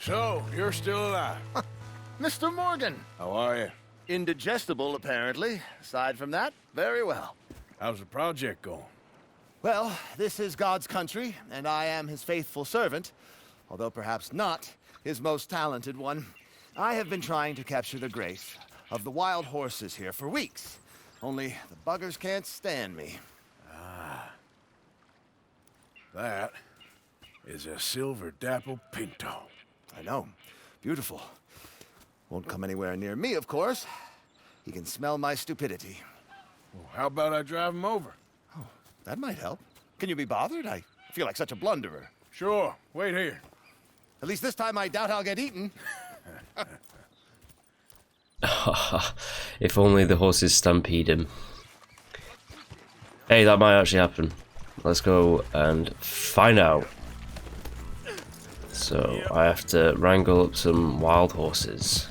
So, you're still alive. Mr. Morgan. How are you? Indigestible, apparently. Aside from that, very well. How's the project going? Well, this is God's country, and I am his faithful servant, although perhaps not his most talented one. I have been trying to capture the grace of the wild horses here for weeks. Only the buggers can't stand me. That is a silver dapple pinto. I know. Beautiful. Won't come anywhere near me, of course. He can smell my stupidity. Well, how about I drive him over? Oh, that might help. Can you be bothered? I feel like such a blunderer. Sure. Wait here. At least this time I doubt I'll get eaten. If only the horses stampede him. Hey, that might actually happen. Let's go and find out. So, I have to wrangle up some wild horses.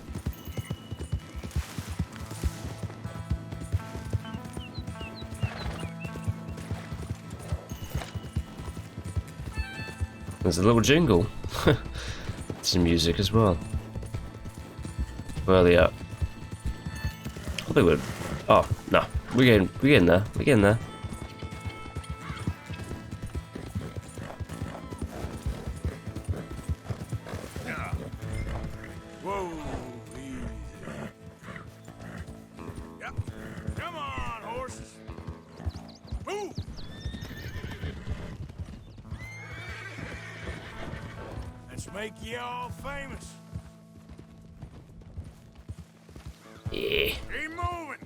There's a little jingle. Some music as well. Where are they at? I think we're... Oh, no. We're getting there. We're getting there. Whoa, easy. Yep. Come on, horses. Move. Let's make you all famous. Yeah. Keep moving.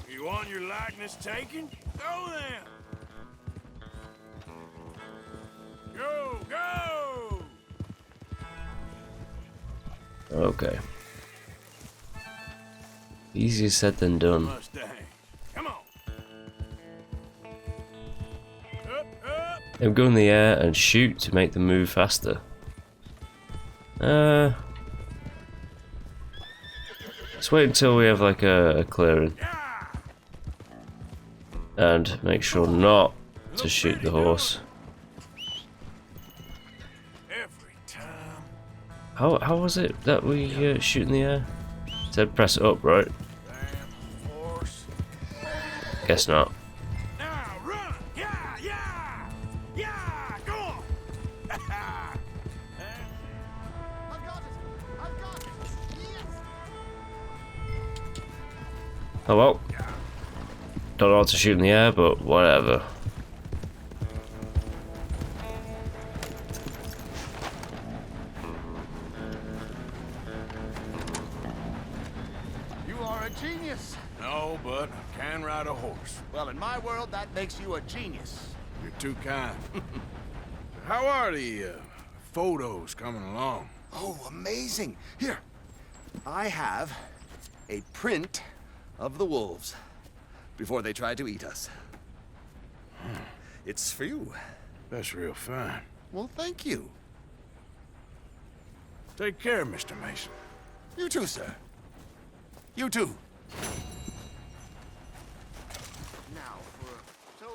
You want your likeness taken? Go then. Go, go! Okay. Easier said than done. Mustang. Come on. Up, up. They'll go in the air and shoot to make them move faster. Let's wait until we have like a clearing. Yeah. And make sure not to shoot the horse. Every time. How was it that we shoot in the air? It said press it up, right? Damn horse. Guess not. Now run! Yeah, yeah! Yeah! Go on! I've got it! I've got it! Yes! Oh well. Don't know how to shoot in the air, but whatever. You are a genius. No, but I can ride a horse. Well, in my world, that makes you a genius. You're too kind. How are the photos coming along? Oh, amazing. Here, I have a print of the wolves before they tried to eat us. It's for you. That's real fine. Well, thank you. Take care, Mr. Mason. You too, sir. You too. Now, so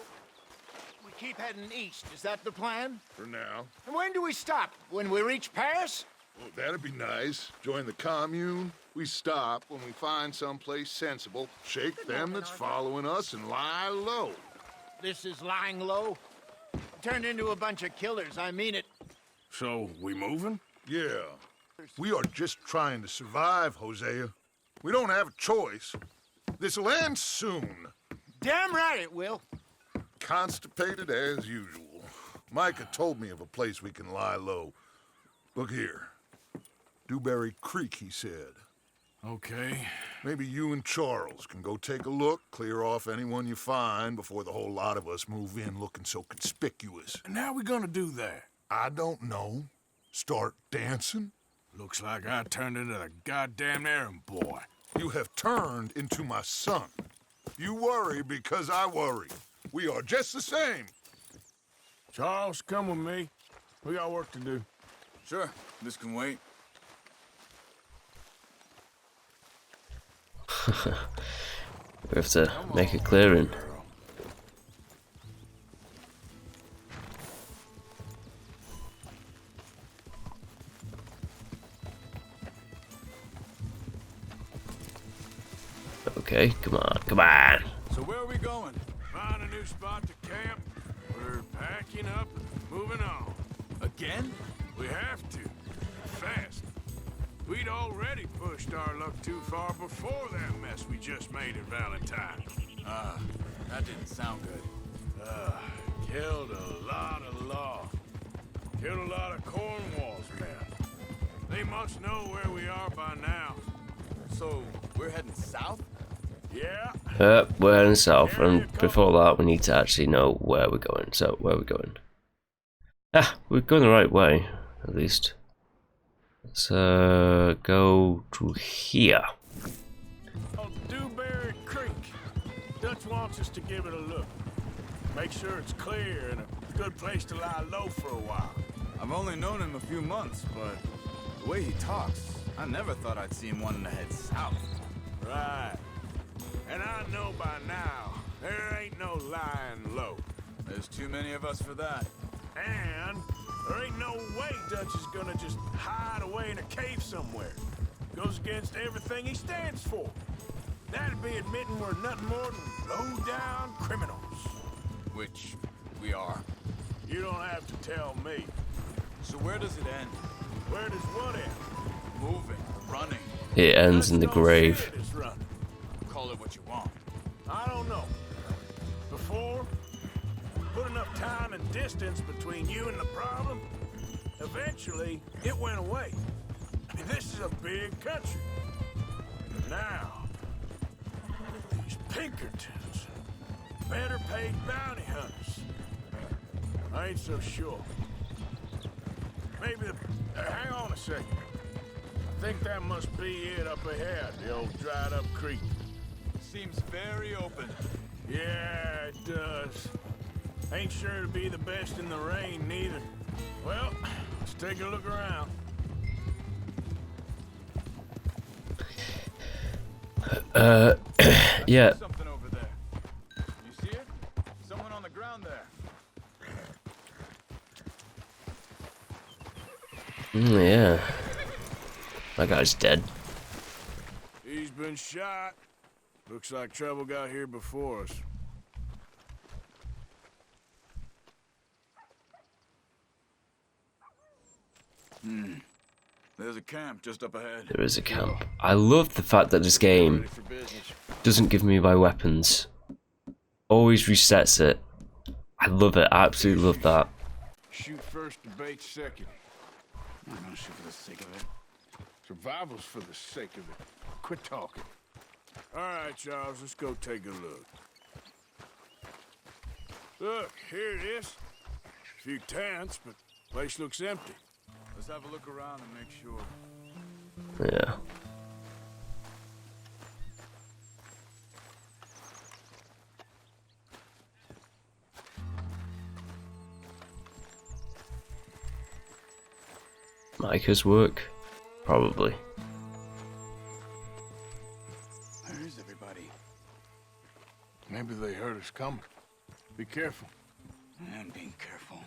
we keep heading east. Is that the plan? For now. And when do we stop? When we reach Paris? Well, that'd be nice. Join the commune. We stop when we find someplace sensible, shake them that's following us, and lie low. This is lying low. Turned into a bunch of killers. I mean it. So, we moving? Yeah. We are just trying to survive, Hosea. We don't have a choice. This'll end soon. Damn right it will. Constipated as usual. Micah told me of a place we can lie low. Look here. Dewberry Creek, he said. Okay. Maybe you and Charles can go take a look, clear off anyone you find before the whole lot of us move in looking so conspicuous. And how we gonna do that? I don't know. Start dancing? Looks like I turned into the goddamn errand boy. You have turned into my son. You worry because I worry. We are just the same. Charles, come with me. We got work to do. Sure, this can wait. We have to make a clearing. Okay, come on, come on. So where are we going? Find a new spot to camp. We're packing up and moving on. Again? We have to. Fast. We'd already pushed our luck too far before that mess we just made at Valentine. That didn't sound good. Killed a lot of law. Killed a lot of Cornwall's men. They must know where we are by now. So, we're heading south? Yeah? We're heading south, and before that we need to actually know where we're going. So, where are we going? Ah, we're going the right way, at least. Let's go to here. Oh, Dewberry Creek. Dutch wants us to give it a look. Make sure it's clear and a good place to lie low for a while. I've only known him a few months, but the way he talks, I never thought I'd see him wanting to head south. Right. And I know by now, there ain't no lying low. There's too many of us for that. And there ain't no way Dutch is gonna just hide away in a cave somewhere. Goes against everything he stands for. That'd be admitting we're nothing more than low-down criminals. Which we are. You don't have to tell me. So where does it end? Where does what end? Moving, running, It ends in the Dutch don't grave. say it is running. call it what you want. I don't know. Before, put enough time and distance between you and the problem, eventually it went away. I mean, this is a big country. Now, these Pinkertons, better paid bounty hunters. I ain't so sure. Maybe hang on a second. I think that must be it up ahead, the old dried up creek. Seems very open. Yeah, it does. Ain't sure to be the best in the rain, neither. Well, let's take a look around. Yeah. Something over there. You see it? Someone on the ground there. Yeah. That guy's dead. He's been shot. Looks like trouble got here before us. There's a camp just up ahead. There is a camp. I love the fact that this game Ready for business. doesn't give me my weapons. Always resets it. I love it. I absolutely love that. Shoot first, debate second. I'm not gonna shoot for the sake of it. Survival's for the sake of it. Quit talking. All right, Charles, let's go take a look. Look, here it is. A few tents, but place looks empty. Let's have a look around and make sure. Yeah. Micah's work? Probably. Where is everybody? Maybe they heard us coming. Be careful. I'm being careful.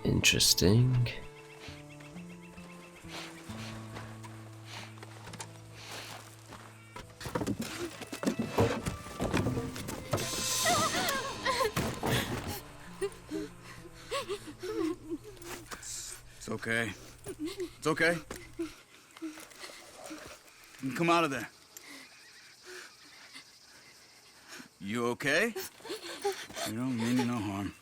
Interesting. It's okay. It's okay. You can come out of there. You okay? You don't mean you no harm.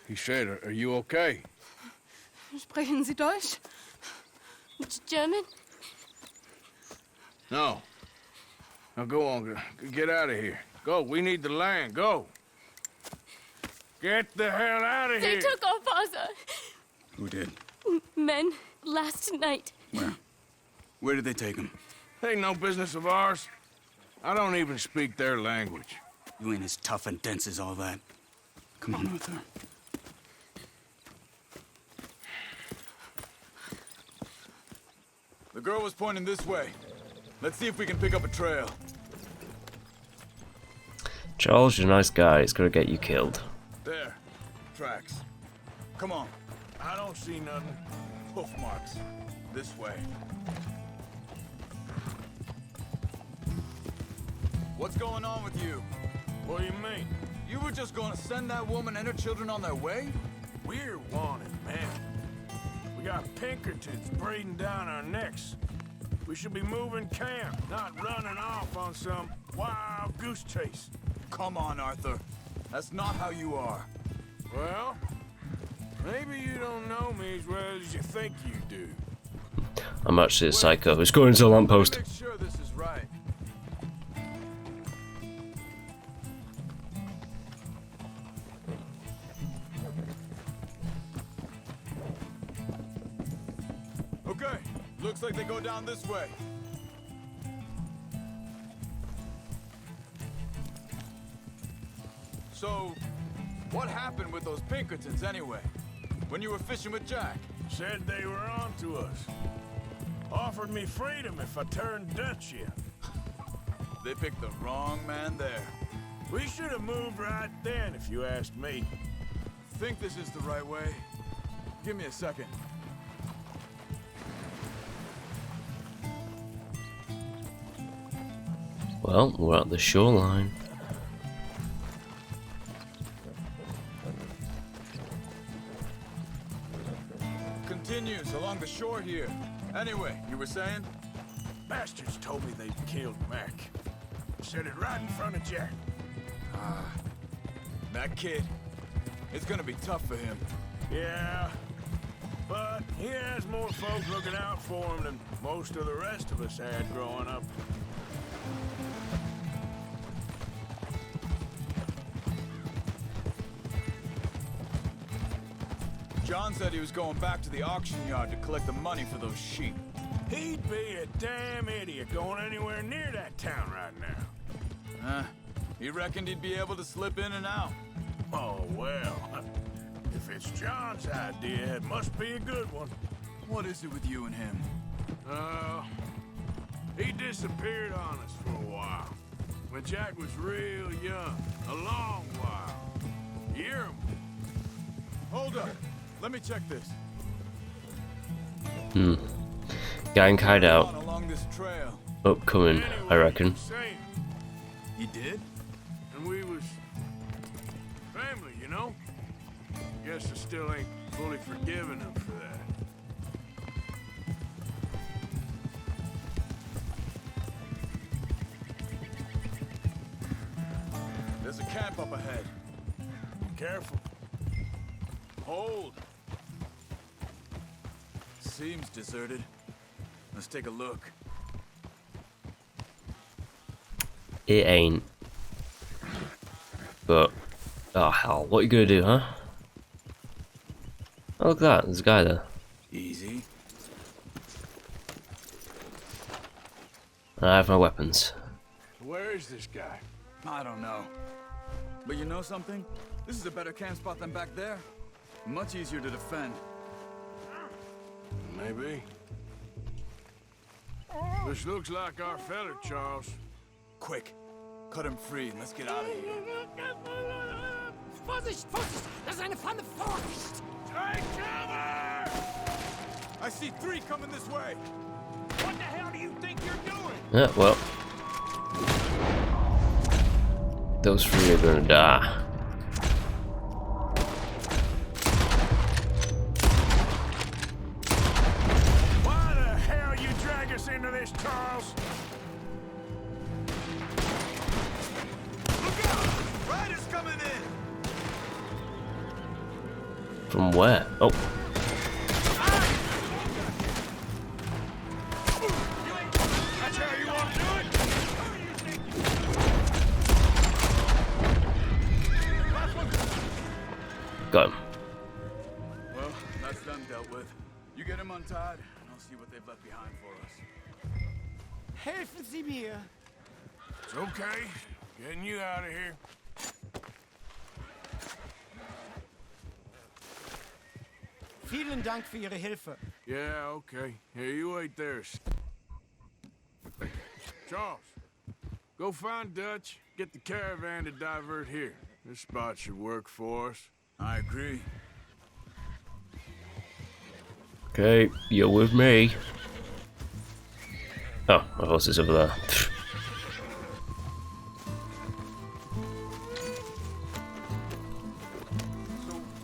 He said, are you okay? Sprechen Sie Deutsch? German? No. Now go on, get out of here. Go, we need the land, go. Get the hell out of They here. took our father. Who did? Men, last night. Where? Where did they take him? Ain't no business of ours. I don't even speak their language. You ain't as tough and dense as all that. Come on, Arthur. The girl was pointing this way. Let's see if we can pick up a trail. Charles, you're a nice guy. It's gonna get you killed. There. Tracks. Come on. I don't see nothing. Hoof marks. This way. What's going on with you? What do you mean? You were just gonna send that woman and her children on their way? We're wanted, man. We got Pinkertons breathing down our necks. We should be moving camp, not running off on some wild goose chase. Come on, Arthur. That's not how you are. Well, maybe you don't know me as well as you think you do. I'm actually a psycho. It's going to the lamppost. Make sure this is right. Okay, looks like they go down this way. So, what happened with those Pinkertons anyway? When you were fishing with Jack? Said they were on to us. Offered me freedom if I turned Dutch in. They picked the wrong man there. We should have moved right then, if you asked me. Think this is the right way? Give me a second. Well, we're at the shoreline. Continues along the shore here. Anyway, you were saying? Bastards told me they killed Mac. Said it right in front of Jack. That kid. It's gonna be tough for him. Yeah, but he has more folk looking out for him than most of the rest of us had growing up. John said he was going back to the auction yard to collect the money for those sheep. He'd be a damn idiot going anywhere near that town right now. He reckoned he'd be able to slip in and out. Oh, well. If it's John's idea, it must be a good one. What is it with you and him? He disappeared on us for a while. When Jack was real young. A long while. Year. Hold up. Let me check this. Gang hideout. Along this trail. Upcoming, I reckon. Same. He did? And we was family, you know? Guess I still ain't fully forgiven him for that. There's a camp up ahead. Careful. Hold. Seems deserted. Let's take a look. It ain't. But, oh hell, what are you gonna do, huh? Oh, look at that, there's a guy there. Easy. I have my weapons. Where is this guy? I don't know. But you know something? This is a better camp spot than back there. Much easier to defend. Maybe. This looks like our fella, Charles. Quick. Cut him free and let's get out of here. Vorsicht, Vorsicht! Das ist eine Pfanne! Vorsicht! Take cover! I see 3 coming this way. What the hell do you think you're doing? Yeah, well. Those 3 are gonna die. Why the hell you drag us into this, Charles? Look out! Riders coming in! From where? Oh. That's how you want to do it? Got him. Well, that's them dealt with. You get him untied, and I'll see what they've left behind for us. Helfen Sie mir! It's okay. Getting you out of here. Vielen Dank für Ihre Hilfe. Yeah, okay. Here, you wait there. Charles, go find Dutch. Get the caravan to divert here. This spot should work for us. I agree. Okay, you're with me. Oh, my horse is over there. So,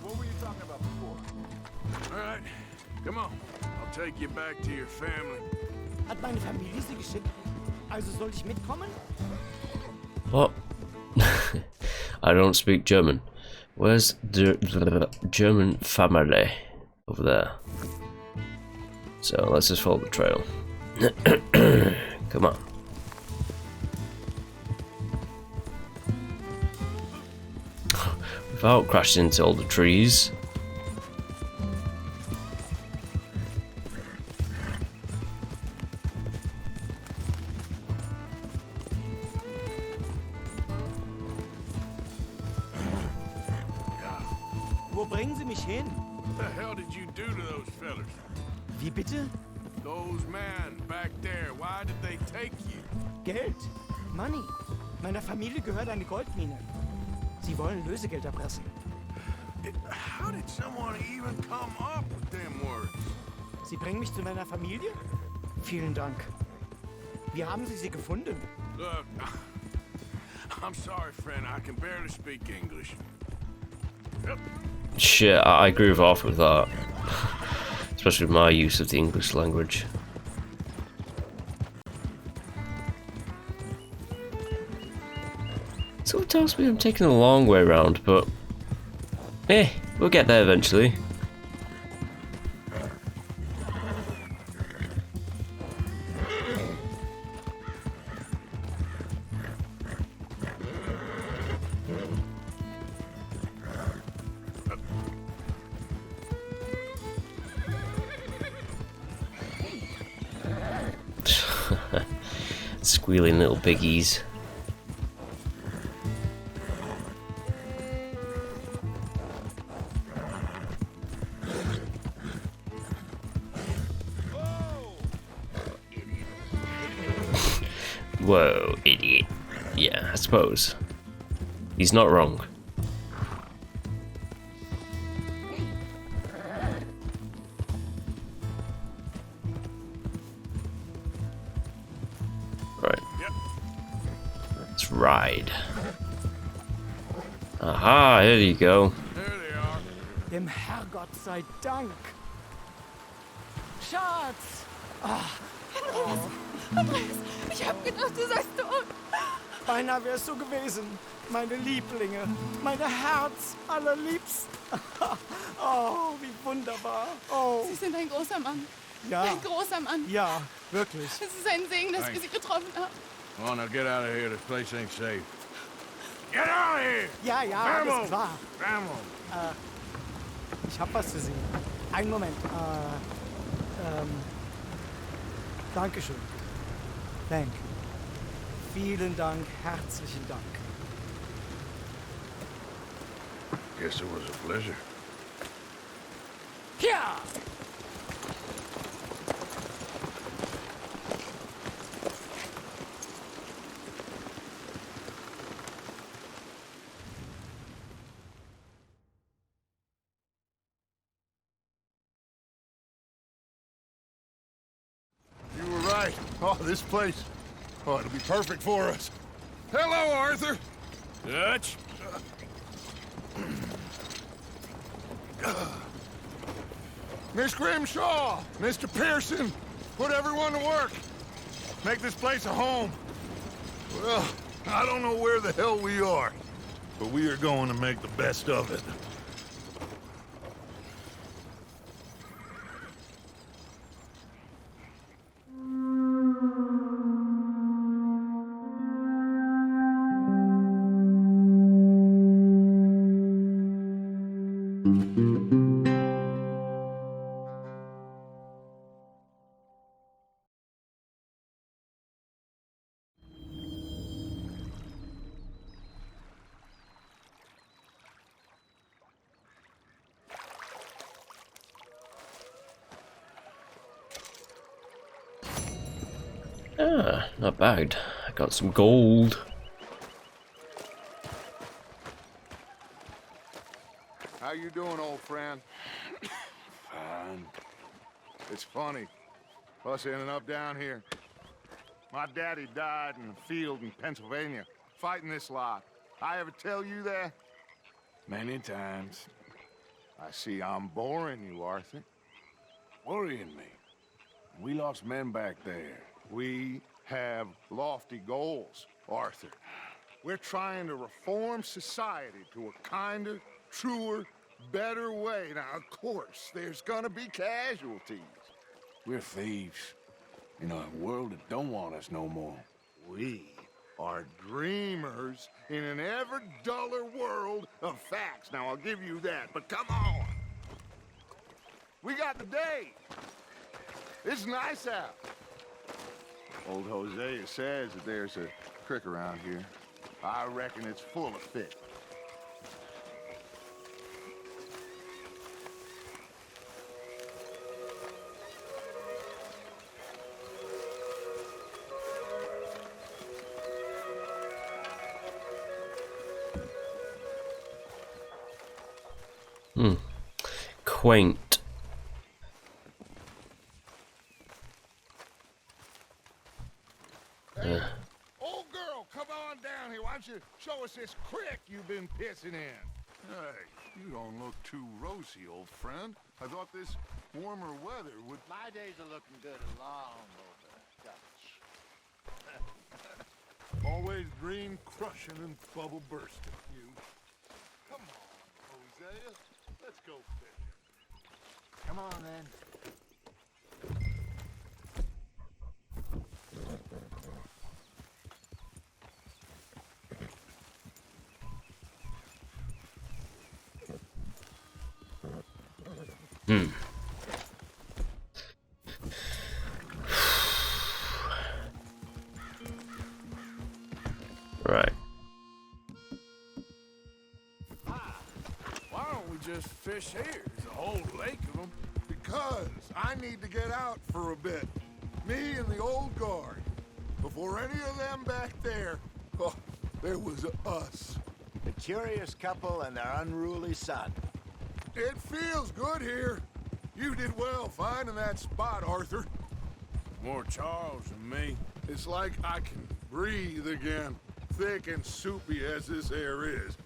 what were you talking about before? All right, come on. I'll take you back to your family. Hat meine Familie sie geschickt? Also soll ich mitkommen? What? I don't speak German. Where's the German family? Over there. So let's just follow the trail. Come on. Without crashing into all the trees. Wo bringen Sie mich hin? What the hell did you do to those fellas? Wie bitte? Those men back there, why did they take you? Geld. Money. Meiner Familie gehört eine Goldmine. Sie wollen Lösegeld erpressen. How did someone even come up with them words? Sie bringen mich zu meiner Familie? Vielen Dank. Wie haben Sie sie gefunden? Look, I'm sorry, friend. I can barely speak English. Shit, I groove off with that. Especially with my use of the English language. Someone tells me I'm taking the long way around, but we'll get there eventually. Squealing little piggies. Whoa, idiot. Yeah, I suppose. He's not wrong. Right. Yep. Let's ride. Aha, here you go. There they are. Dem Herrgott sei Dank. Schatz! Andreas, ich hab gedacht, du seist tot. Beinahe wär's so gewesen. Meine Lieblinge. Meine Herz allerliebst. Oh, wie wunderbar. Oh, Sie sind ein großer Mann. ja. Ein großer Mann. Ja, wirklich. Es ist ein Segen, dass wir Sie getroffen haben. Come on, now get out of here. This place ain't safe. Get out of here! Ja, ja, alles klar. Vamos! Ich hab was für Sie. Einen Moment. Dankeschön. Dank. Vielen Dank, herzlichen Dank. Guess it was a pleasure. Ja! You were right. Oh, this place. Oh, it'll be perfect for us. Hello, Arthur. Dutch? Miss Grimshaw, Mr. Pearson, put everyone to work. Make this place a home. Well, I don't know where the hell we are, but we are going to make the best of it. Ah, not bad. I got some gold. How you doing, old friend? Fine. It's funny, us ending up down here. My daddy died in a field in Pennsylvania, fighting this lot. I ever tell you that? Many times. I see I'm boring you, Arthur. Worrying me. We lost men back there. We have lofty goals, Arthur. We're trying to reform society to a kinder, truer, better way. Now, of course, there's gonna be casualties. We're thieves. In a world that don't want us no more. We are dreamers in an ever duller world of facts. Now, I'll give you that, but come on. We got the day. It's nice out. Old Hosea says that there's a creek around here. I reckon it's full of fish. Quaint. Hey, old girl, come on down here. Why don't you show us this creek you've been pissing in? Hey, you don't look too rosy, old friend. I thought this warmer weather would... My days are looking good along over Dutch. Always dream crushing and bubble bursting, you. Come on, Hosea. Let's go fishing. Come on, then. Right. Why don't we just fish here? There's a whole lake of them. Because I need to get out for a bit. Me and the old guard. Before any of them back there, oh, there was us. The curious couple and their unruly son. It feels good here. You did well finding that spot, Arthur. More Charles than me. It's like I can breathe again, thick and soupy as this air is.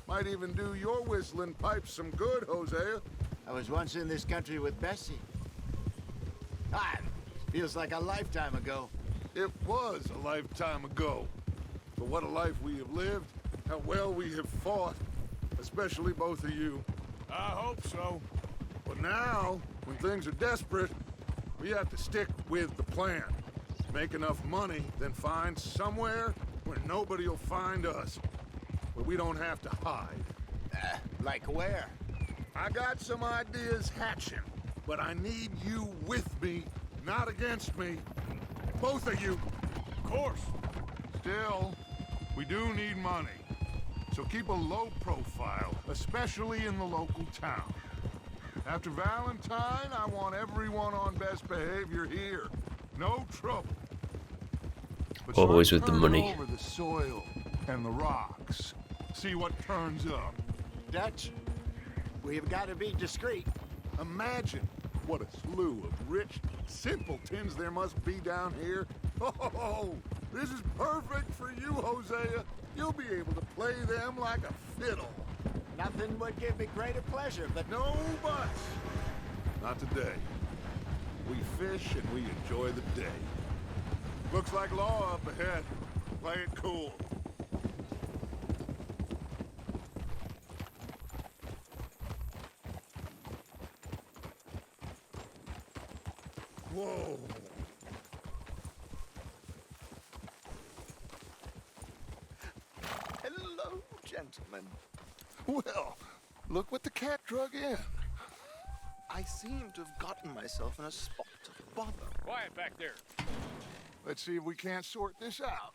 Might even do your whistling pipes some good, Hosea. I was once in this country with Bessie. Ah, feels like a lifetime ago. It was a lifetime ago. But what a life we have lived, how well we have fought, especially both of you. I hope so. But now, when things are desperate, we have to stick with the plan. Make enough money, then find somewhere where nobody will find us. Where we don't have to hide. Like where? I got some ideas hatching, but I need you with me, not against me. Both of you. Of course. Still, we do need money. So keep a low profile, especially in the local town. After Valentine, I want everyone on best behavior here. No trouble. But Always start with the turning money. over the soil and the rocks. See what turns up. Dutch, we've got to be discreet. Imagine what a slew of rich simpletons there must be down here. Oh, this is perfect for you, Hosea. You'll be able to play them like a fiddle. Nothing would give me greater pleasure, but No buts. Not today. We fish and we enjoy the day. Looks like law up ahead. Play it cool. Whoa. hello, gentlemen. Well, look what the cat drug in. I seem to have gotten myself in a spot of bother. Quiet back there. Let's see if we can't sort this out.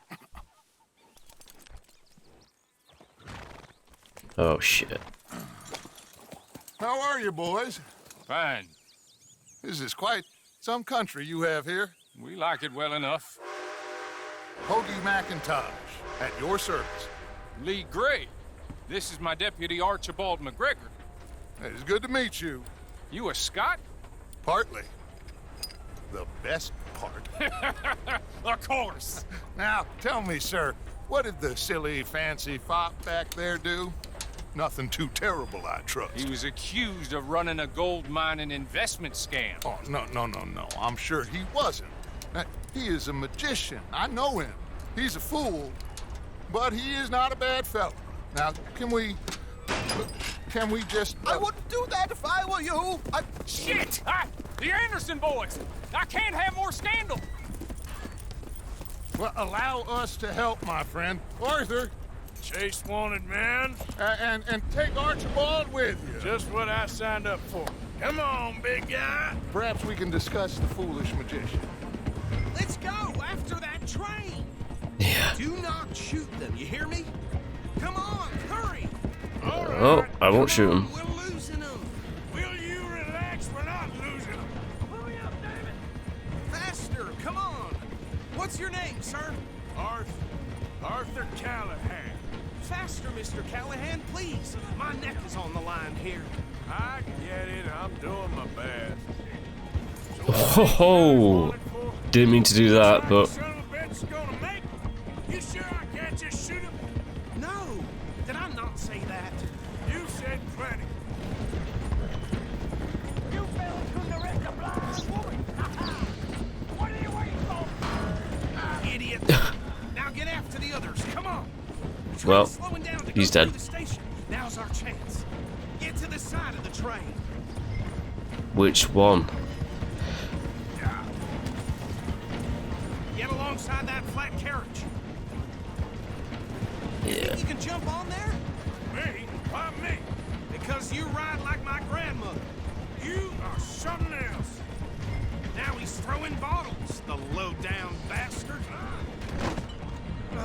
Oh shit. How are you, boys? Fine. This is quite some country you have here. We like it well enough. Hoagie McIntosh, at your service. Lee Gray. This is my deputy Archibald McGregor. It's good to meet you. You a Scot? Partly. The best part. Of course. Now, tell me, sir, what did the silly, fancy fop back there do? Nothing too terrible, I trust. He was accused of running a gold mining investment scam. Oh, no. I'm sure he wasn't. He is a magician. I know him. He's a fool, but he is not a bad fellow. Now, can we just... I wouldn't do that if I were you. Shit! The Anderson boys! I can't have more scandal! Well, allow us to help, my friend. Arthur, Chase wanted man. and take Archibald with you. Just what I signed up for. Come on, big guy. Perhaps we can discuss the foolish magician. Let's go after that train. Yeah. Do not shoot them, you hear me? Come on, hurry. All right. Oh, I won't shoot him. We're losing them. Will you relax? We're not losing them. Hurry up, David. Faster, come on. What's your name, sir? Arthur Callahan. Faster, Mr. Callahan, please. My neck is on the line here. I get it. I'm doing my best. Oh, didn't mean to do that, but Son of a bitch is gonna make it. You sure I can't just shoot him? No, did I not say that? You said plenty. You fellas couldn't arrest a blind woman. What are you waiting for? Idiot. Now get after the others. Come on. The Well, train's slowing down to he's go dead. through the station. Now's our chance. Get to the side of the train. which one? Get alongside that flat carriage. Yeah. Think you can jump on there? Me? Why me? Because you ride like my grandmother. You are something else. Now he's throwing bottles, the low-down bastard. You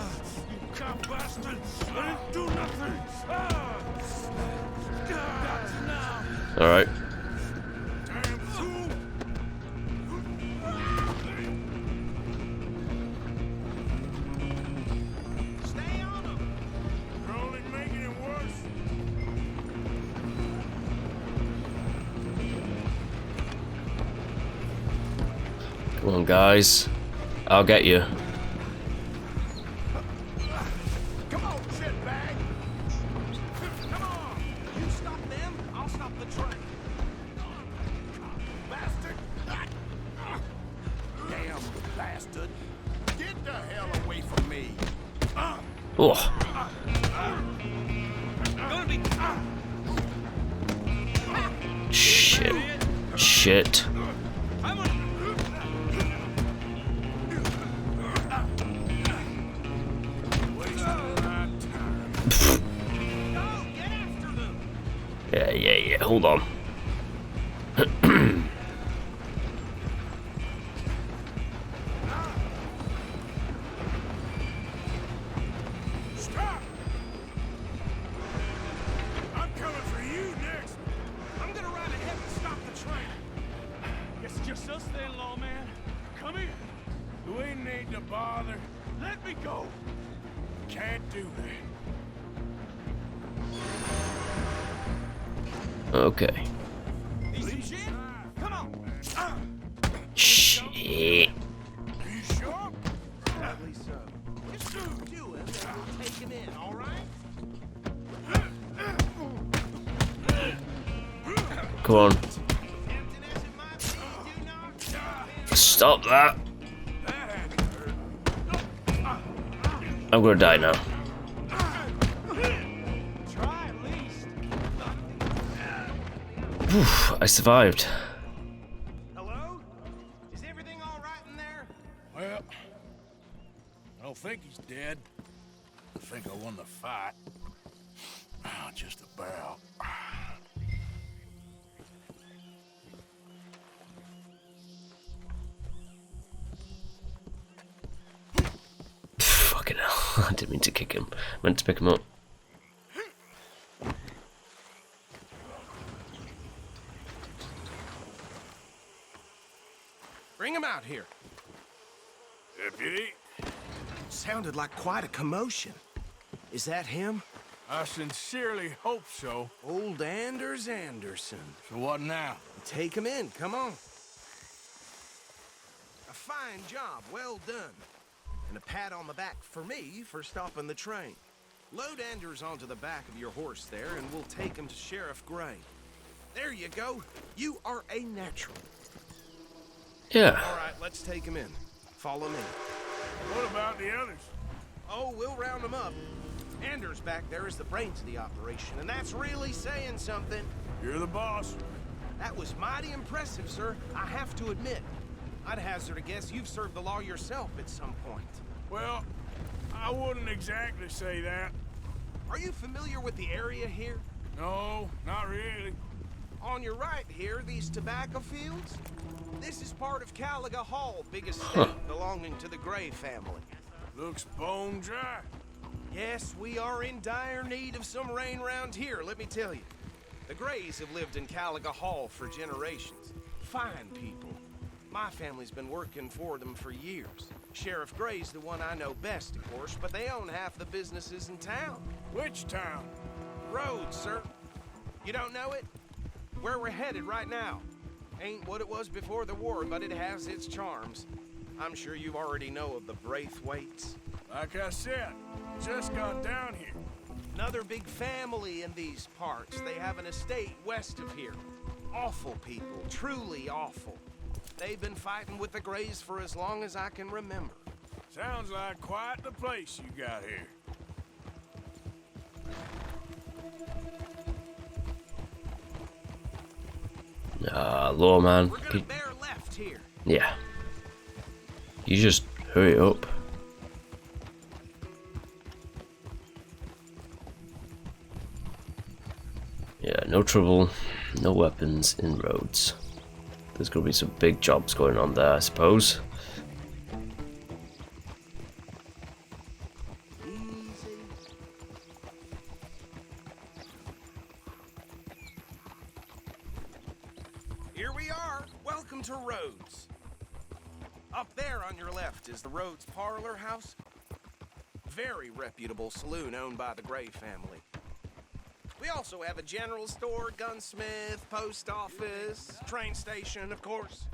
cop bastard. I didn't do nothing. Got you now. All right. Damn fool. Stay on him. You're only making it worse. Come on, guys. I'll get you. Come on, shitbag. Come on. You stop them, I'll stop the train. Bastard. Damn bastard. Get the hell away from me. Oh, Gonna be... shit. Shit. I'm gonna... Yeah. Hold on. Stop! I'm coming for you next. I'm gonna ride ahead and stop the train. It's just us then, lawman. Come here. We need to bother. Let me go. Can't do that. Okay. Need some shit? Come on. Shit. Are you sure? Probably so. Just don't do it, and we'll take him in, all right? Come on. Tempting as it might be, do not... Stop that. That had to hurt. I'm gonna die now. Try at least. Whew, I survived. Hello? Is everything all right in there? Well, I don't think he's dead. I think I won the fight. Just about. Fucking hell. I didn't mean to kick him. I meant to pick him up. Bring him out here. Sounded like quite a commotion. Is that him? I sincerely hope so. Old Anders Anderson. So what now? Take him in, come on. A fine job, well done. And a pat on the back for me for stopping the train. Load Anders onto the back of your horse there, and we'll take him to Sheriff Gray. There you go. You are a natural. Yeah. All right, let's take him in. Follow me. What about the others? Oh, we'll round them up. Anders back there is the brains of the operation, and that's really saying something. You're the boss. That was mighty impressive, sir. I have to admit. I'd hazard a guess you've served the law yourself at some point. Well, I wouldn't exactly say that. Are you familiar with the area here? No, not really. On your right here, these tobacco fields? This is part of Caliga Hall, big estate belonging to the Gray family. Looks bone dry. Yes, we are in dire need of some rain round here, let me tell you. The Grays have lived in Caliga Hall for generations. Fine people. My family's been working for them for years. Sheriff Gray's the one I know best, of course, but they own half the businesses in town. Which town? Rhodes, sir. You don't know it? Where we're headed right now. Ain't what it was before the war, but it has its charms. I'm sure you already know of the Braithwaites. Like I said, just got down here. Another big family in these parts. They have an estate west of here. Awful people, truly awful. They've been fighting with the Grays for as long as I can remember. Sounds like quite the place you got here. Lawman. We're gonna bear left here. Yeah. You just hurry up. Yeah, no trouble, no weapons in Rhodes. There's gonna be some big jobs going on there, I suppose. Easy. Here we are. Welcome to Rhodes. Up there on your left is the Rhodes Parlor House. Very reputable saloon owned by the Gray family. We also have a general store, gunsmith, post office, train station, of course.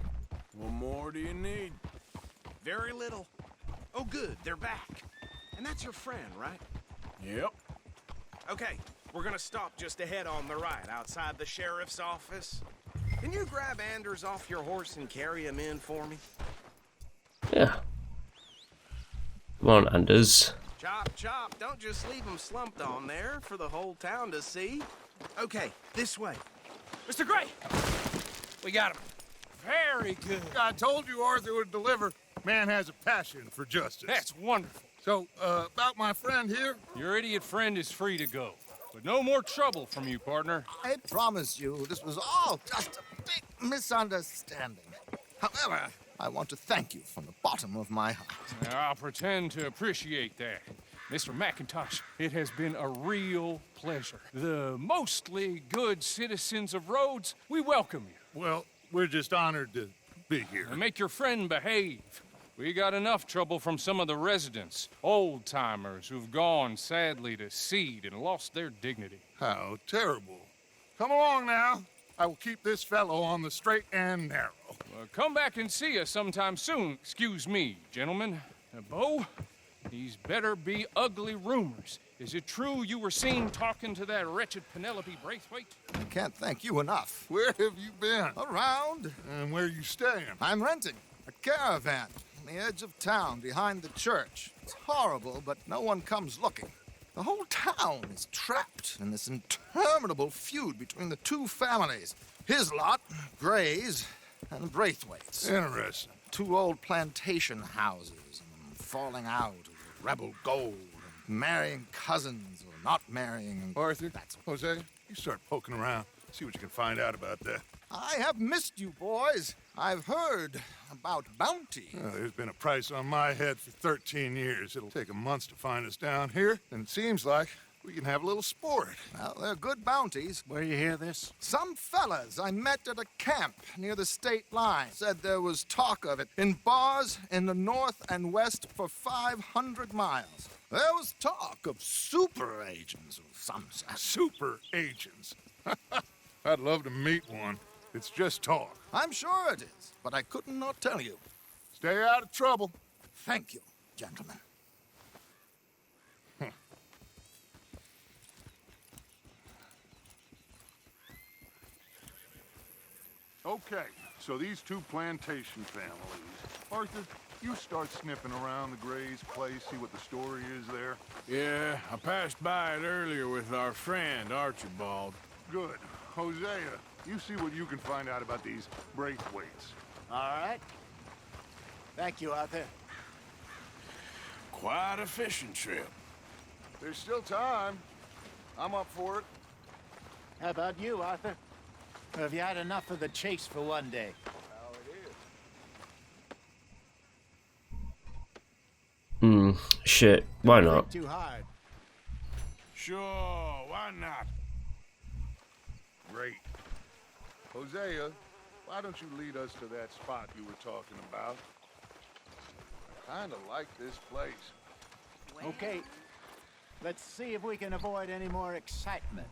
What more do you need? Very little. Oh, good, they're back. And that's your friend, right? Yep. Okay, we're gonna stop just ahead on the right, outside the sheriff's office. Can you grab Anders off your horse and carry him in for me? Yeah. Come on, Anders. Chop, chop. Don't just leave him slumped on there for the whole town to see. Okay, this way. Mr. Gray! We got him. Very good. I told you Arthur would deliver. Man has a passion for justice. That's wonderful. So, about my friend here? Your idiot friend is free to go. But no more trouble from you, partner. I promise you, this was all just a big misunderstanding. However, I want to thank you from the bottom of my heart. I'll pretend to appreciate that. Mr. McIntosh, it has been a real pleasure. The mostly good citizens of Rhodes, we welcome you. Well, we're just honored to be here. And make your friend behave. We got enough trouble from some of the residents, old-timers who've gone, sadly, to seed and lost their dignity. How terrible. Come along now. I will keep this fellow on the straight and narrow. Come back and see us sometime soon. Excuse me, gentlemen. Bo, these better be ugly rumors. Is it true you were seen talking to that wretched Penelope Braithwaite? I can't thank you enough. Where have you been? Around. And where are you staying? I'm renting a caravan on the edge of town behind the church. It's horrible, but no one comes looking. The whole town is trapped in this interminable feud between the two families. His lot, Gray's, and Braithwaite's. Interesting. Two old plantation houses, and falling out of rebel gold, and marrying cousins or not marrying. And Arthur, that's Jose, you start poking around. See what you can find out about that. I have missed you, boys. I've heard about bounty. There's been a price on my head for 13 years. It'll take a month to find us down here, and it seems like We can have a little sport. Well, they're good bounties. Where you hear this? Some fellas I met at a camp near the state line said there was talk of it in bars in the north and west for 500 miles. There was talk of super agents of some sort. Super agents. I'd love to meet one. It's just talk. I'm sure it is, but I couldn't not tell you. Stay out of trouble. Thank you, gentlemen. Okay, so these two plantation families. Arthur, you start sniffing around the Gray's place, see what the story is there. Yeah, I passed by it earlier with our friend, Archibald. Good. Hosea, you see what you can find out about these Braithwaites. All right. Thank you, Arthur. Quite a fishing trip. There's still time. I'm up for it. How about you, Arthur? Or have you had enough of the chase for one day? How it is. Shit. Why not? Too hard. Sure, why not? Great. Hosea, why don't you lead us to that spot you were talking about? I kinda like this place. Okay. Let's see if we can avoid any more excitement.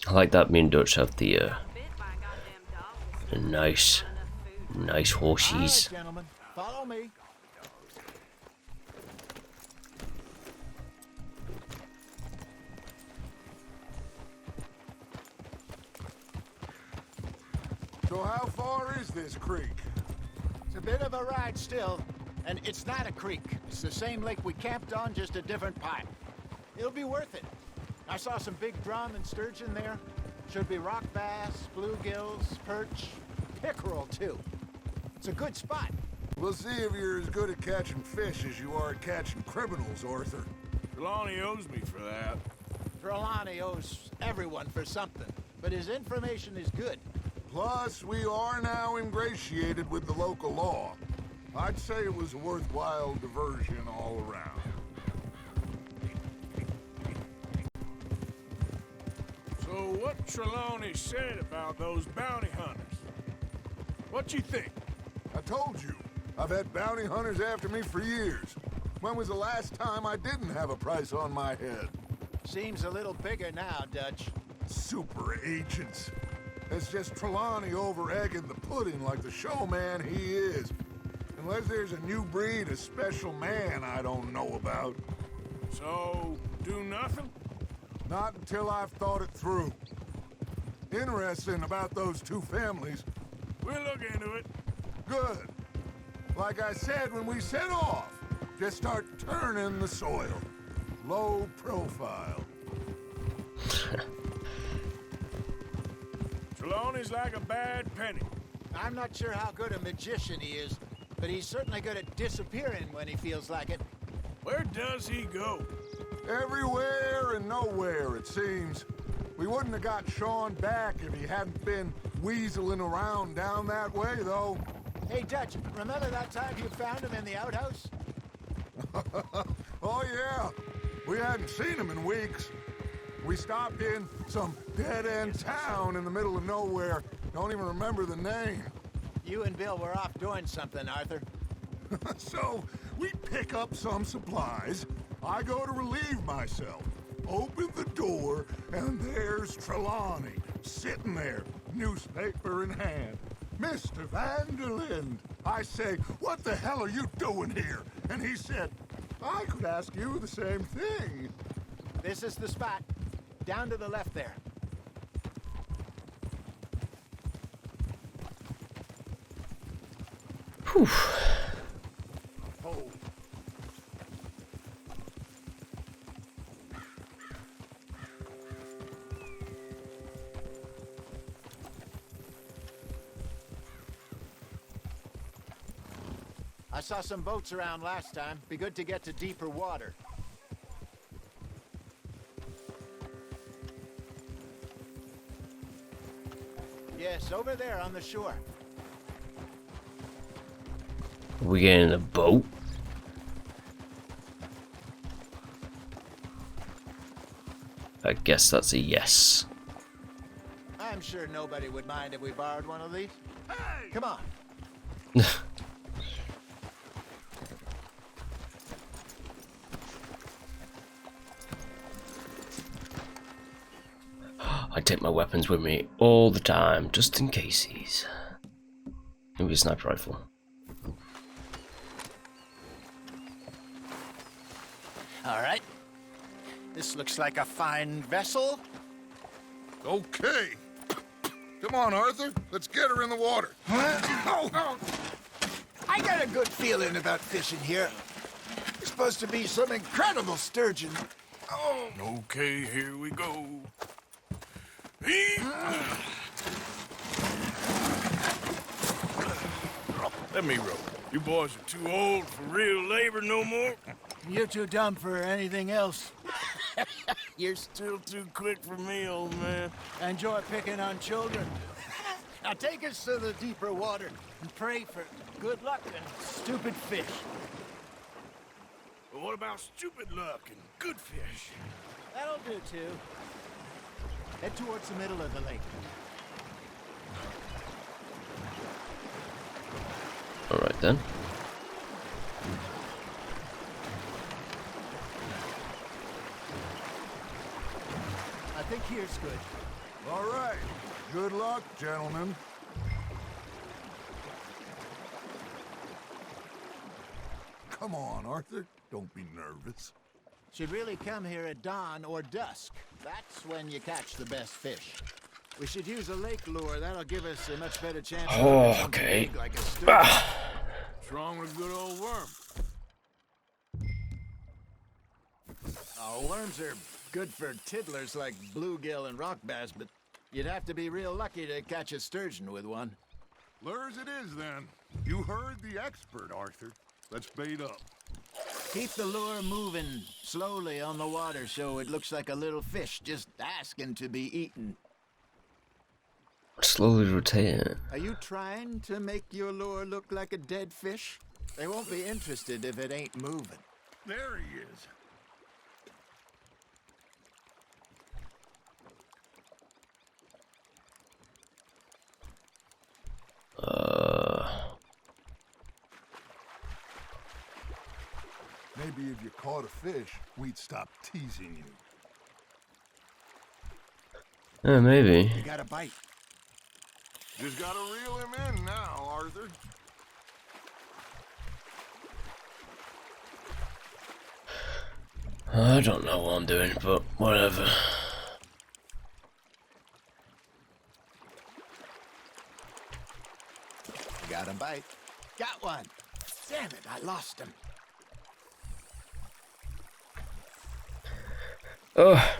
I like that me and Dutch have the nice horses. All right, gentlemen, follow me. So how far is this creek? It's a bit of a ride still, and it's not a creek. It's the same lake we camped on, just a different part. It'll be worth it. I saw some big drum and sturgeon there. Should be rock bass, bluegills, perch, pickerel too. It's a good spot. We'll see if you're as good at catching fish as you are at catching criminals, Arthur. Trelawney owes me for that. Trelawney owes everyone for something, but his information is good. Plus, we are now ingratiated with the local law. I'd say it was a worthwhile diversion all around. So what Trelawney said about those bounty hunters? What you think? I told you, I've had bounty hunters after me for years. When was the last time I didn't have a price on my head? Seems a little bigger now, Dutch. Super agents. It's just Trelawney over-egging the pudding like the showman he is. Unless there's a new breed of special man I don't know about. So, do nothing? Not until I've thought it through. Interesting about those two families. We'll look into it. Good. Like I said when we set off, just start turning the soil. Low profile. Trelawney's like a bad penny. I'm not sure how good a magician he is, but he's certainly good at disappearing when he feels like it. Where does he go? Everywhere and nowhere, it seems. We wouldn't have got Sean back if he hadn't been weaseling around down that way, though. Hey, Dutch, remember that time you found him in the outhouse? Oh, yeah. We hadn't seen him in weeks. We stopped in some dead-end town in the middle of nowhere. Don't even remember the name. You and Bill were off doing something, Arthur. So, we pick up some supplies. I go to relieve myself. Open the door, and there's Trelawney, sitting there, newspaper in hand. Mr. Van der Linde. I say, what the hell are you doing here? And he said, I could ask you the same thing. This is the spot. Down to the left there. Whew. Oh. I saw some boats around last time. Be good to get to deeper water. Yes, over there on the shore. We get in a boat. I guess that's a yes. I'm sure nobody would mind if we borrowed one of these. Hey! Come on. I take my weapons with me all the time, just in cases. Maybe a sniper rifle. All right. This looks like a fine vessel. Okay. Come on, Arthur. Let's get her in the water. I got a good feeling about fishing here. It's supposed to be some incredible sturgeon. Oh. Okay, here we go. Let me row. You boys are too old for real labor no more. You're too dumb for anything else. You're still too quick for me, old man. Enjoy picking on children. Now take us to the deeper water and pray for good luck and stupid fish. But what about stupid luck and good fish? That'll do, too. Head towards the middle of the lake. Alright then. I think here's good. All right. Good luck, gentlemen. Come on, Arthur. Don't be nervous. Should really come here at dawn or dusk. That's when you catch the best fish. We should use a lake lure. That'll give us a much better chance. Oh, okay. Big like a sturgeon. What's wrong with a good old worm? Oh, worms are good for tiddlers like bluegill and rock bass, but you'd have to be real lucky to catch a sturgeon with one. Lures it is, then. You heard the expert, Arthur. Let's bait up. Keep the lure moving slowly on the water so it looks like a little fish just asking to be eaten. Slowly rotate it. Are you trying to make your lure look like a dead fish? They won't be interested if it ain't moving. There he is. Maybe if you caught a fish, we'd stop teasing you. Yeah, maybe. You got a bite. Just gotta reel him in now, Arthur. I don't know what I'm doing, but whatever. Got a bite. Got one. Damn it, I lost him. Oh.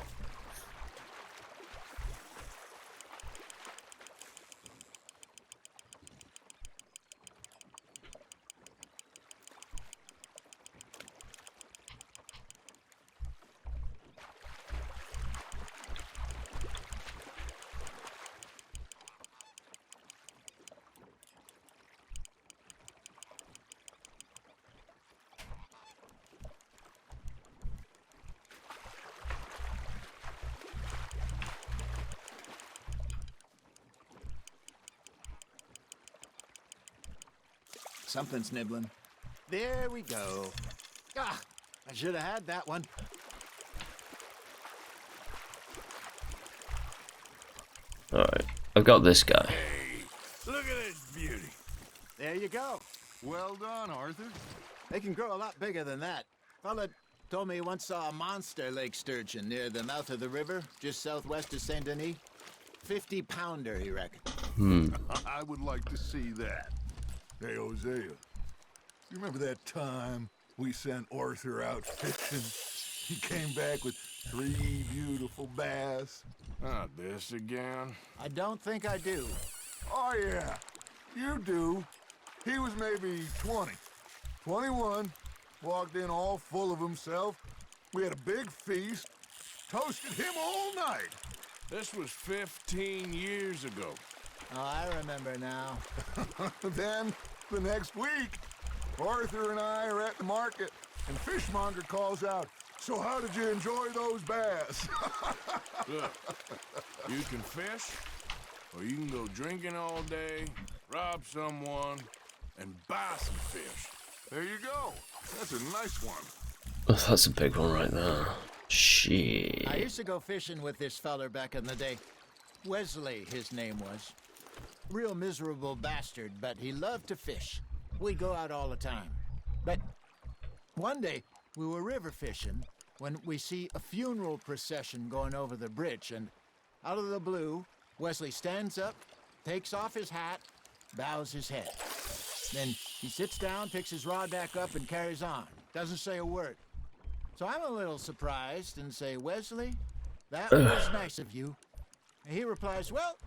Something's nibbling. There we go. Ah, I should have had that one. Alright, I've got this guy. Hey, look at this beauty. There you go. Well done, Arthur. They can grow a lot bigger than that. Fella told me he once saw a monster lake sturgeon near the mouth of the river, just southwest of Saint Denis. 50-pounder, he reckoned. I would like to see that. Hey, Hosea, you remember that time we sent Arthur out fishing? He came back with 3 beautiful bass. Not this again. I don't think I do. Oh, yeah, you do. He was maybe 20, 21, walked in all full of himself. We had a big feast, toasted him all night. This was 15 years ago. Oh, I remember now. Then, the next week, Arthur and I are at the market, and Fishmonger calls out, "So how did you enjoy those bass?" Look, you can fish, or you can go drinking all day, rob someone, and buy some fish. There you go. That's a nice one. Oh, that's a big one right there. Shit. I used to go fishing with this feller back in the day. Wesley, his name was. Real miserable bastard, but he loved to fish. We'd go out all the time. But one day, we were river fishing when we see a funeral procession going over the bridge, and out of the blue, Wesley stands up, takes off his hat, bows his head. Then he sits down, picks his rod back up, and carries on. Doesn't say a word. So I'm a little surprised and say, "Wesley, that was nice of you." And he replies, "Well,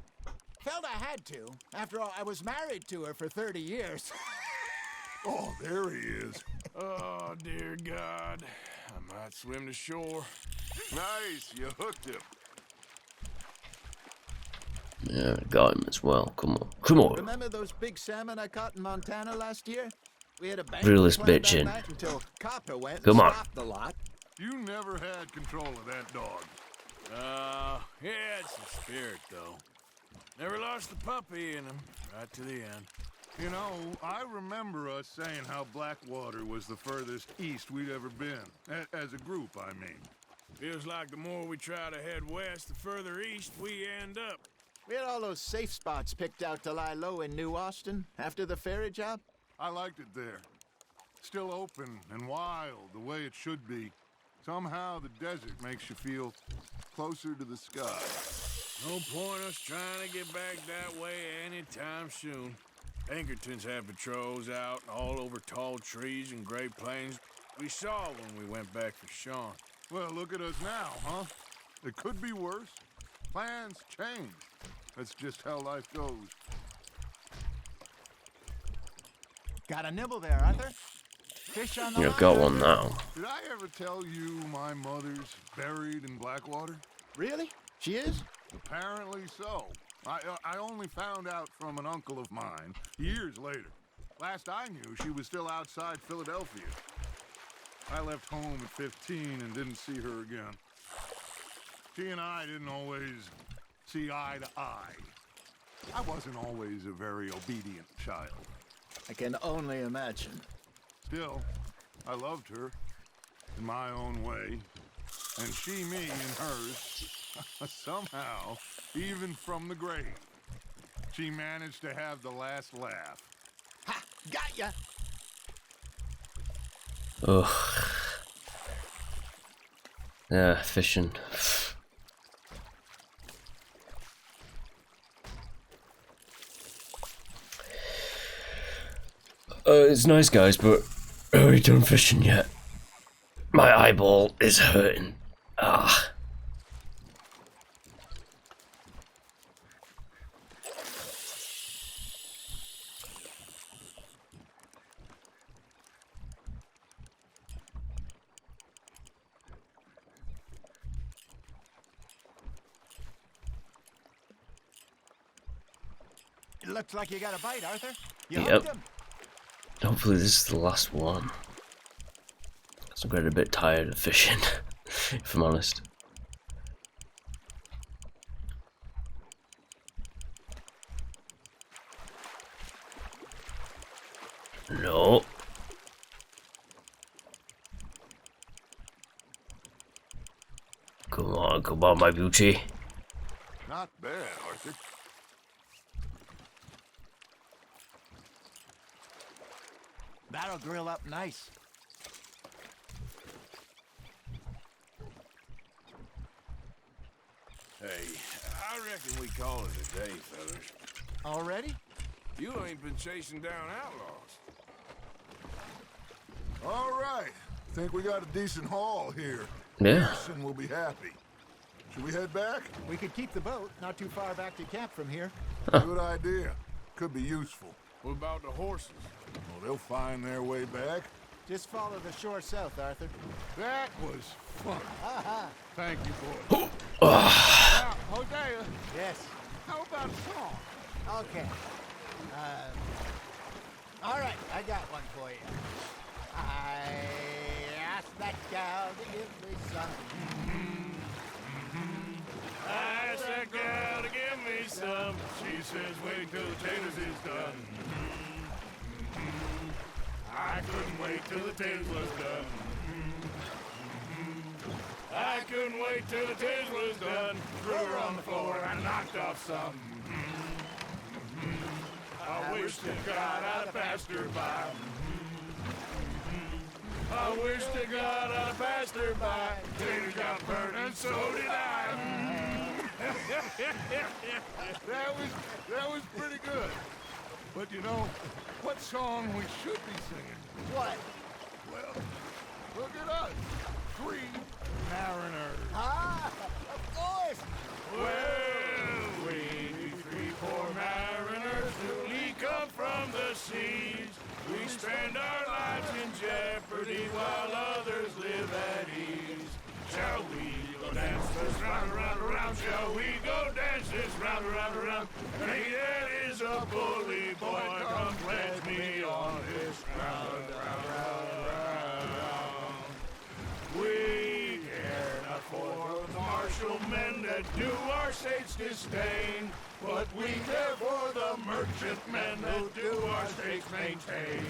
felt I had to. After all, I was married to her for 30 years. Oh, there he is. Oh, dear God. I might swim to shore. Nice, you hooked him. Yeah, I got him as well. Come on. Come on. Remember those big salmon I caught in Montana last year? We had a bank Reel this plan that bitch in. night until Copper went Come and on. stopped the lot. You never had control of that dog. He had some spirit, though. Never lost the puppy in him, right to the end. You know, I remember us saying how Blackwater was the furthest east we'd ever been. As a group, I mean. Feels like the more we try to head west, the further east we end up. We had all those safe spots picked out to lie low in New Austin after the ferry job. I liked it there. Still open and wild, the way it should be. Somehow the desert makes you feel closer to the sky. No point us trying to get back that way anytime soon. Pinkertons had patrols out all over tall trees and Great Plains. We saw when we went back for Sean. Well, look at us now, huh? It could be worse. Plans change. That's just how life goes. Got a nibble there, Arthur? Fish on the Yeah, line, got one Arthur? now. Did I ever tell you my mother's buried in Blackwater? Really? She is? Apparently so. I only found out from an uncle of mine years later. Last I knew, she was still outside Philadelphia. I left home at 15 and didn't see her again. She and I didn't always see eye to eye. I wasn't always a very obedient child. I can only imagine. Still, I loved her in my own way, and she me in hers. Somehow, even from the grave, she managed to have the last laugh. Ha! Got ya! Ugh. Yeah, fishing. It's nice, guys, but are we done fishing yet? My eyeball is hurting. Ah. It looks like you got a bite, Arthur. You Yep. hooked him. Hopefully this is the last one. I'm getting a bit tired of fishing, if I'm honest. No. Come on, my beauty. Not bad, Arthur. That'll grill up nice. Hey, I reckon we call it a day, fellas. Already? You ain't been chasing down outlaws. All right. Think we got a decent haul here. Yeah. Pearson will be happy. Should we head back? We could keep the boat not too far back to camp from here. Good idea. Could be useful. What about the horses? Well, they'll find their way back. Just follow the shore south, Arthur. That was fun. Aha! Thank you, boy. Now, Hosea. Yes. How about a song? Okay. All right, I got one for you. I asked that gal to give me some. I asked that gal to give me some. She says, wait till the taters is done. I couldn't wait till the taters was done. I couldn't wait till the taters was done. Threw her on the floor and knocked off some. I wish to God I'd passed her by. I wish to God I'd passed her by. Taters got burned and so did I. That was pretty good. But you know, what song we should be singing? What? Well, look at us. 3 mariners. Ah, of course. Well, we 3 poor mariners newly come from the seas. We spend our lives in jeopardy while others live at ease. Shall we go dance this round, around, around? Shall we go dance this round, around, around? Hey, that is a bully boy. Come pledge me on this round, round, round, round. We care not for the martial men that do our state's disdain, but we care for the merchant men that do our state's maintain.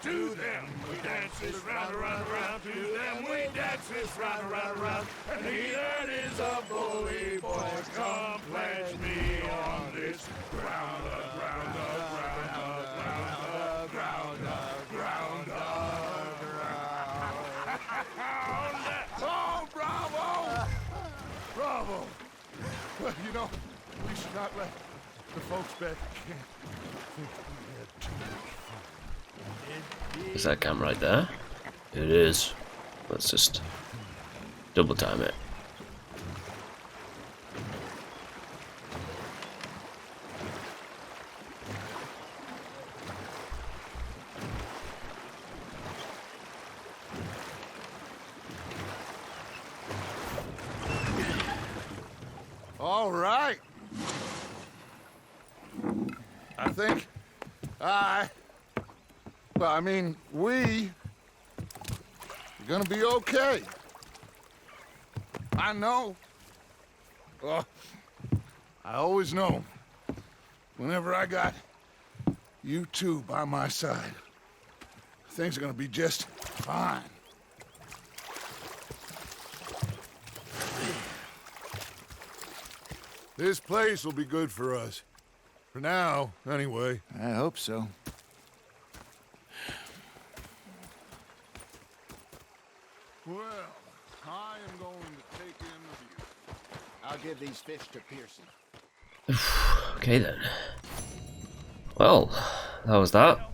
To them we dance this round, around, around. To them we dance this round, around, around. And he that is a bully boy, come pledge me on this ground, ground, ground, ground, ground, ground, ground. Oh, bravo! Bravo! Well, you know, we should not let the folks back at camp think we had too much fun. Is that cam right there? It is. Let's just double time it. All right. I think we are gonna be okay. I know. Well, I always know. Whenever I got you two by my side, things are gonna be just fine. This place will be good for us. For now, anyway. I hope so. Well, I am going to take in the view. I'll give these fish to Pearson. Okay then. Well, that was that.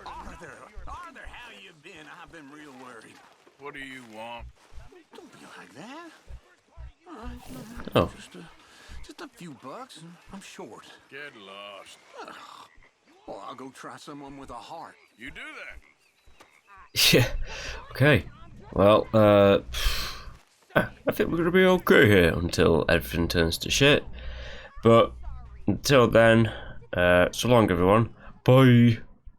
Arthur, how you been? I've been real worried. What do you want? Don't be like that. Oh. Just a few bucks, and I'm short. Get lost. Well, I'll go try someone with a heart. You do that. Yeah. Okay. Well, I think we're gonna be okay here until everything turns to shit. But until then, so long everyone. Bye.